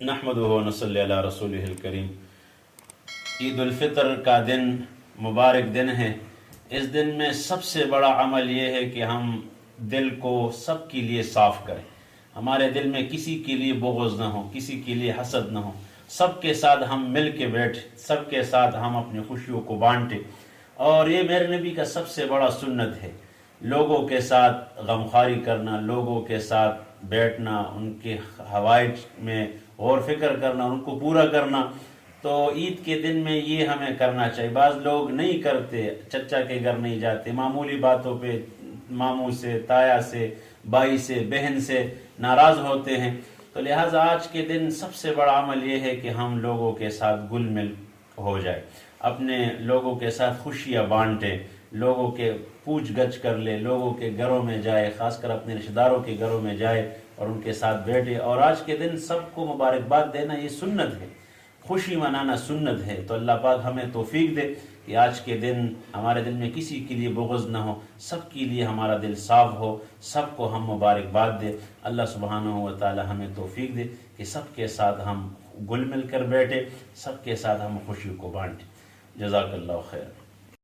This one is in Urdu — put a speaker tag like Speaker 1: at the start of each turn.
Speaker 1: نحمدہ و نصلی علی رسولہ الکریم۔ عید الفطر کا دن مبارک دن ہے۔ اس دن میں سب سے بڑا عمل یہ ہے کہ ہم دل کو سب کے لیے صاف کریں، ہمارے دل میں کسی کے لیے بغض نہ ہو، کسی کے لیے حسد نہ ہو، سب کے ساتھ ہم مل کے بیٹھیں، سب کے ساتھ ہم اپنی خوشیوں کو بانٹیں۔ اور یہ میرے نبی کا سب سے بڑا سنت ہے، لوگوں کے ساتھ غمخواری کرنا، لوگوں کے ساتھ بیٹھنا، ان کے حوائج میں غور فکر کرنا، ان کو پورا کرنا۔ تو عید کے دن میں یہ ہمیں کرنا چاہیے۔ بعض لوگ نہیں کرتے، چچا کے گھر نہیں جاتے، معمولی باتوں پہ ماموں سے، تایا سے، بھائی سے، بہن سے ناراض ہوتے ہیں۔ تو لہٰذا آج کے دن سب سے بڑا عمل یہ ہے کہ ہم لوگوں کے ساتھ گل مل ہو جائے، اپنے لوگوں کے ساتھ خوشیاں بانٹیں، لوگوں کے پوچھ گچھ کر لے، لوگوں کے گھروں میں جائے، خاص کر اپنے رشتہ داروں کے گھروں میں جائے اور ان کے ساتھ بیٹھے۔ اور آج کے دن سب کو مبارکباد دینا یہ سنت ہے، خوشی منانا سنت ہے۔ تو اللہ پاک ہمیں توفیق دے کہ آج کے دن ہمارے دل میں کسی کے لیے بغض نہ ہو، سب کے لیے ہمارا دل صاف ہو، سب کو ہم مبارکباد دے۔ اللہ سبحانہ و تعالی ہمیں توفیق دے کہ سب کے ساتھ ہم گل مل کر بیٹھے، سب کے ساتھ ہم خوشی کو بانٹیں۔ جزاک اللہ خیر۔